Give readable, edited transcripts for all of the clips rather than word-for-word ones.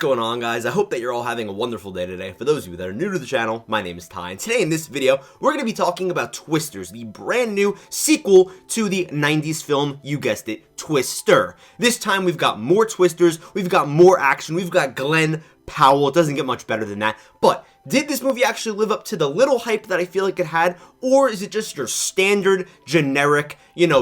going on, guys? I hope that you're all having a wonderful day today. For those of you that are new to the channel, my name is Ty, and today in this video, we're going to be talking about Twisters, the brand new sequel to the 90s film, you guessed it, Twister. This time we've got more Twisters, we've got more action, we've got Glenn Powell. It doesn't get much better than that, but did this movie actually live up to the little hype that I feel like it had, or is it just your standard, generic,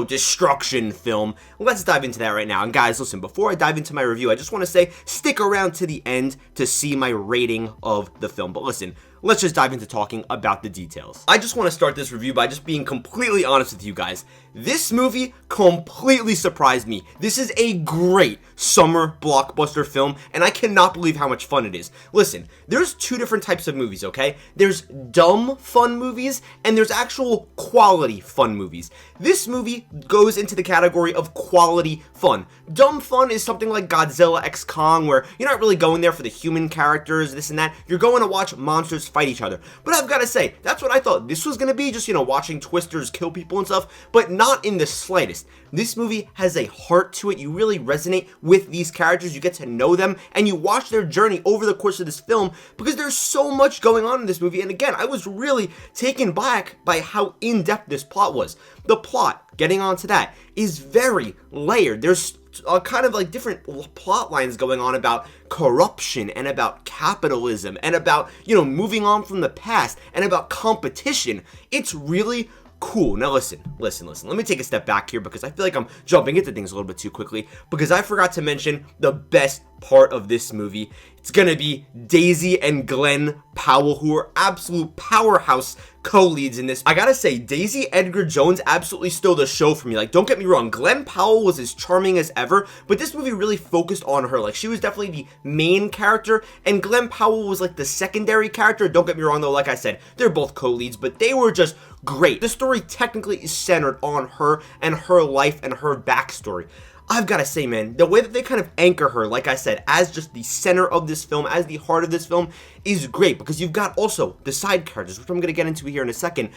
destruction film? Let's dive into that right now. And guys, listen, before I dive into my review, I just want to say, stick around to the end to see my rating of the film. But listen, let's just dive into talking about the details. I just want to start this review by just being completely honest with you guys. This movie completely surprised me. This is a great summer blockbuster film, and I cannot believe how much fun it is. Listen, there's two different types of movies, okay? There's dumb fun movies, and there's actual quality fun movies. This movie goes into the category of quality fun. Dumb fun is something like Godzilla x Kong, where you're not really going there for the human characters, this and that. You're going to watch monsters fight each other. But I've got to say, that's what I thought this was going to be, just, watching Twisters kill people and stuff, but not in the slightest. This movie has a heart to it. You really resonate with these characters. You get to know them, and you watch their journey over the course of this film, because there's so much going on in this movie. And again, I was really taken back by how in-depth this plot was. The plot, getting onto that, is very layered. There's kind of like different plot lines going on about corruption and about capitalism and about, moving on from the past and about competition. It's really cool. Now listen. Let me take a step back here, because I feel like I'm jumping into things a little bit too quickly, because I forgot to mention the best part of this movie. It's gonna be Daisy and Glenn Powell, who are absolute powerhouse co-leads in this. I gotta say, Daisy Edgar Jones absolutely stole the show for me. Like, don't get me wrong, Glenn Powell was as charming as ever, but this movie really focused on her. Like, she was definitely the main character, and Glenn Powell was like the secondary character. Don't get me wrong though, like I said, they're both co-leads, but they were just great. The story technically is centered on her and her life and her backstory. I've got to say, man, the way that they kind of anchor her, like I said, as just the center of this film, as the heart of this film, is great, because you've got also the side characters, which I'm going to get into here in a second.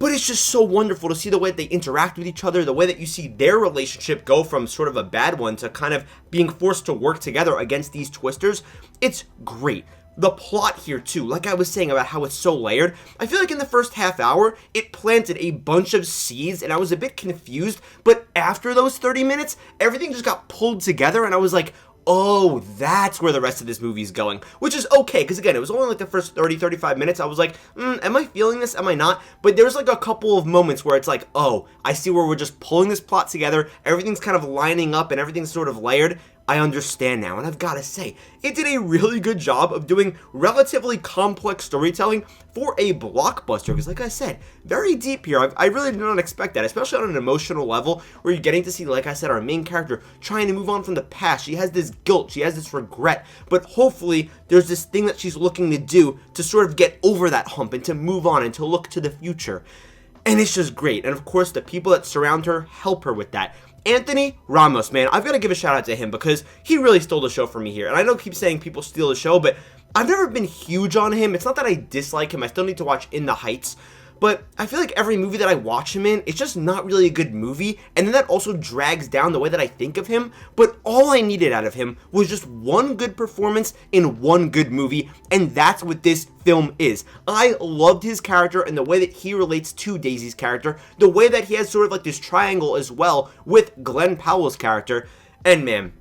But it's just so wonderful to see the way that they interact with each other, the way that you see their relationship go from sort of a bad one to kind of being forced to work together against these Twisters. It's great. The plot here too, like I was saying about how it's so layered, I feel like in the first half hour, it planted a bunch of seeds, and I was a bit confused, but after those 30 minutes, everything just got pulled together, and I was like, oh, that's where the rest of this movie is going, which is okay, because again, it was only like the first 30-35 minutes. I was like, am I feeling this? Am I not? But there's like a couple of moments where it's like, oh, I see where we're just pulling this plot together, everything's kind of lining up, and everything's sort of layered. I understand now, and I've got to say, it did a really good job of doing relatively complex storytelling for a blockbuster, because like I said, very deep here. I really did not expect that, especially on an emotional level, where you're getting to see, like I said, our main character trying to move on from the past. She has this guilt, she has this regret, but hopefully there's this thing that she's looking to do to sort of get over that hump and to move on and to look to the future. And it's just great, and of course, the people that surround her help her with that. Anthony Ramos, man, I've got to give a shout out to him, because he really stole the show for me here. And I know I keep saying people steal the show, but I've never been huge on him. It's not that I dislike him. I still need to watch In the Heights. But I feel like every movie that I watch him in, it's just not really a good movie. And then that also drags down the way that I think of him. But all I needed out of him was just one good performance in one good movie. And that's what this film is. I loved his character and the way that he relates to Daisy's character. The way that he has sort of like this triangle as well with Glenn Powell's character. And man,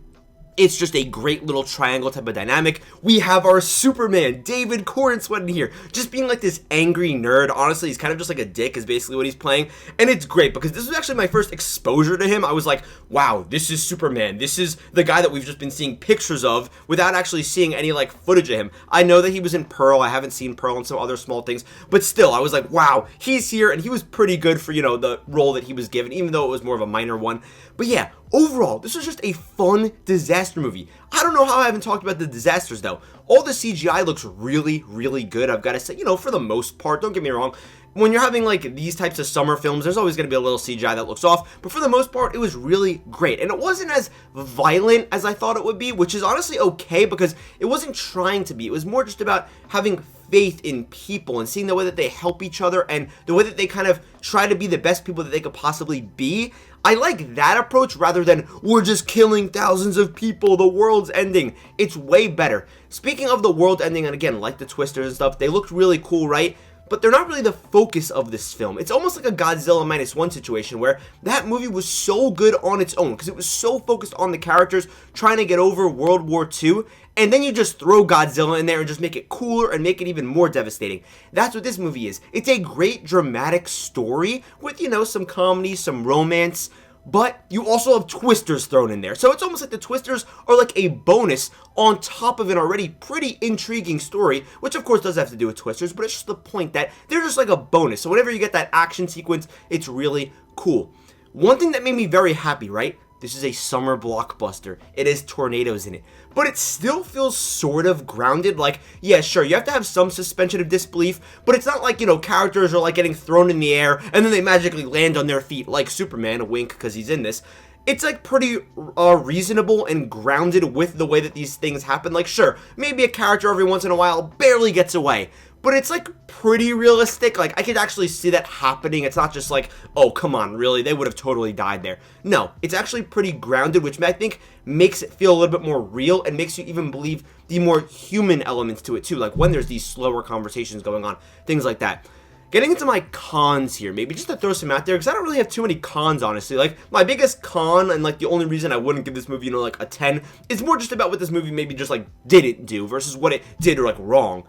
it's just a great little triangle type of dynamic. We have our Superman, David Corenswet, in here, just being like this angry nerd. Honestly, he's kind of just like a dick is basically what he's playing. And it's great, because this was actually my first exposure to him. I was like, wow, this is Superman. This is the guy that we've just been seeing pictures of without actually seeing any like footage of him. I know that he was in Pearl. I haven't seen Pearl and some other small things, but still, I was like, wow, he's here, and he was pretty good for, the role that he was given, even though it was more of a minor one. But yeah, overall, this was just a fun disaster movie. I don't know how I haven't talked about the disasters, though. All the CGI looks really, really good, I've got to say, for the most part. Don't get me wrong. When you're having, like, these types of summer films, there's always going to be a little CGI that looks off. But for the most part, it was really great. And it wasn't as violent as I thought it would be, which is honestly okay, because it wasn't trying to be. It was more just about having faith in people and seeing the way that they help each other and the way that they kind of try to be the best people that they could possibly be. I like that approach rather than we're just killing thousands of people, the world's ending. It's way better. Speaking of the world ending, and again, like the twisters and stuff, they looked really cool, right? But they're not really the focus of this film. It's almost like a Godzilla -1 situation where that movie was so good on its own because it was so focused on the characters trying to get over World War II, and then you just throw Godzilla in there and just make it cooler and make it even more devastating. That's what this movie is. It's a great dramatic story with, you know, some comedy, some romance, but you also have twisters thrown in there. So it's almost like the twisters are like a bonus on top of an already pretty intriguing story, which of course does have to do with twisters, but it's just the point that they're just like a bonus. So whenever you get that action sequence, it's really cool. One thing that made me very happy, right? This is a summer blockbuster. It has tornadoes in it. But it still feels sort of grounded. Like, yeah, sure, you have to have some suspension of disbelief, but it's not like, you know, characters are like getting thrown in the air and then they magically land on their feet like Superman, a wink because he's in this. It's like pretty reasonable and grounded with the way that these things happen. Like, sure, maybe a character every once in a while barely gets away, but it's like pretty realistic. Like, I could actually see that happening. It's not just like, oh, come on, really? They would have totally died there. No, it's actually pretty grounded, which I think makes it feel a little bit more real and makes you even believe the more human elements to it too. Like when there's these slower conversations going on, things like that. Getting into my cons here, maybe just to throw some out there, because I don't really have too many cons, honestly. Like, my biggest con, and like the only reason I wouldn't give this movie, you know, like a 10, is more just about what this movie maybe just like didn't do versus what it did like wrong.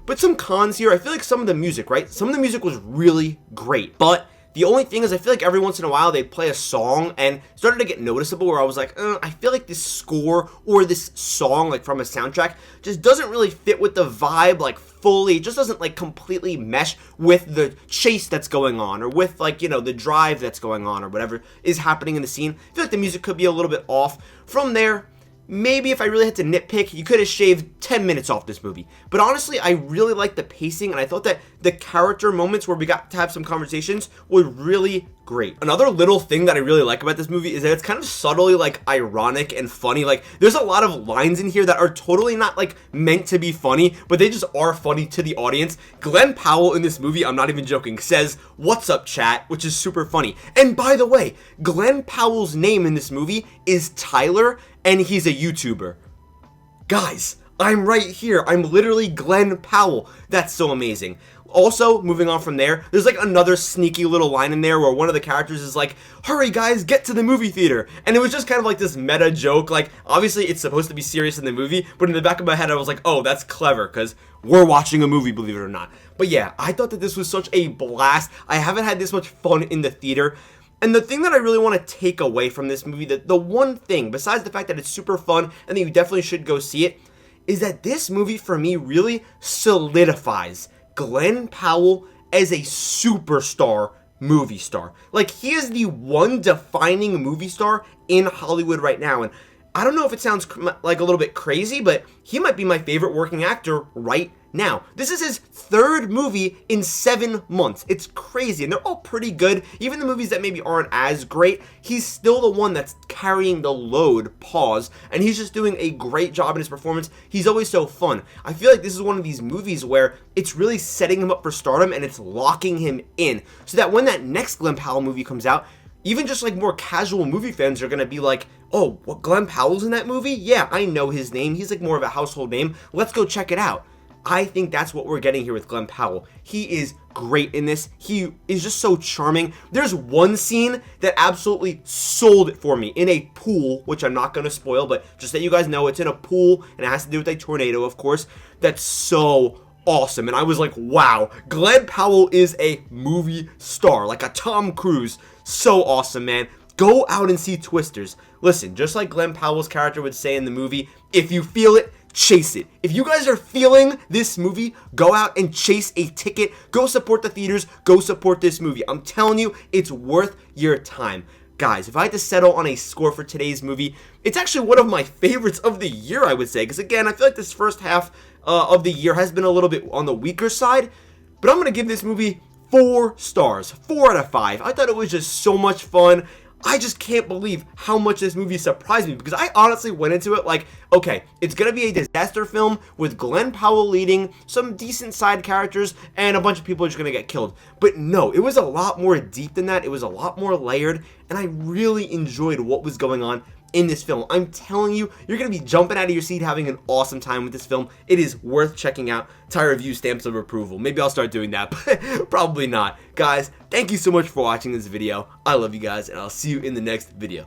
But some cons here, I feel like some of the music, right? Some of the music was really great, but the only thing is I feel like every once in a while they play a song and started to get noticeable where I was like, I feel like this score or this song like from a soundtrack just doesn't really fit with the vibe like fully. It just doesn't like completely mesh with the chase that's going on or with like, you know, the drive that's going on or whatever is happening in the scene. I feel like the music could be a little bit off. From there, maybe if I really had to nitpick, you could have shaved 10 minutes off this movie. But honestly, I really liked the pacing, and I thought that the character moments where we got to have some conversations were really great. Another little thing that I really like about this movie is that it's kind of subtly like ironic and funny. Like there's a lot of lines in here that are totally not like meant to be funny, but they just are funny to the audience. Glenn Powell in this movie, I'm not even joking, says, "What's up, chat?" which is super funny. And by the way, Glenn Powell's name in this movie is Tyler, and he's a YouTuber. Guys, I'm right here. I'm literally Glenn Powell. That's so amazing. Also, moving on from there, there's like another sneaky little line in there where one of the characters is like, "Hurry guys, get to the movie theater." And it was just kind of like this meta joke. Like, obviously it's supposed to be serious in the movie, but in the back of my head I was like, oh, that's clever because we're watching a movie, believe it or not. But yeah, I thought that this was such a blast. I haven't had this much fun in the theater. And the thing that I really want to take away from this movie, the one thing, besides the fact that it's super fun and that you definitely should go see it, is that this movie for me really solidifies Glenn Powell as a superstar movie star. Like, he is the one defining movie star in Hollywood right now. And I don't know if it sounds like a little bit crazy, but he might be my favorite working actor right now. This is his third movie in 7 months. It's crazy, and they're all pretty good. Even the movies that maybe aren't as great, he's still the one that's carrying the load, pause, and he's just doing a great job in his performance. He's always so fun. I feel like this is one of these movies where it's really setting him up for stardom, and it's locking him in, so that when that next Glenn Powell movie comes out, even just like more casual movie fans are gonna be like, oh, what, Glenn Powell's in that movie? Yeah, I know his name. He's like more of a household name. Let's go check it out. I think that's what we're getting here with Glenn Powell. He is great in this. He is just so charming. There's one scene that absolutely sold it for me in a pool, which I'm not going to spoil, but just that you guys know it's in a pool and it has to do with a tornado, of course. That's so awesome. And I was like, wow, Glenn Powell is a movie star, like a Tom Cruise. So awesome, man. Go out and see Twisters. Listen, just like Glenn Powell's character would say in the movie, if you feel it, chase it. If you guys are feeling this movie, go out and chase a ticket. Go support the theaters. Go support this movie. I'm telling you, it's worth your time. Guys, if I had to settle on a score for today's movie, it's actually one of my favorites of the year, I would say. Because again, I feel like this first half of the year has been a little bit on the weaker side. But I'm going to give this movie 4 stars. 4 out of 5. I thought it was just so much fun. I just can't believe how much this movie surprised me, because I honestly went into it like, okay, it's gonna be a disaster film with Glenn Powell leading, some decent side characters, and a bunch of people are just gonna get killed. But no, it was a lot more deep than that. It was a lot more layered, and I really enjoyed what was going on in this film. I'm telling you, you're gonna be jumping out of your seat having an awesome time with this film. It is worth checking out. Ty Review stamps of approval. Maybe I'll start doing that, but probably not. Guys, thank you so much for watching this video. I love you guys, and I'll see you in the next video.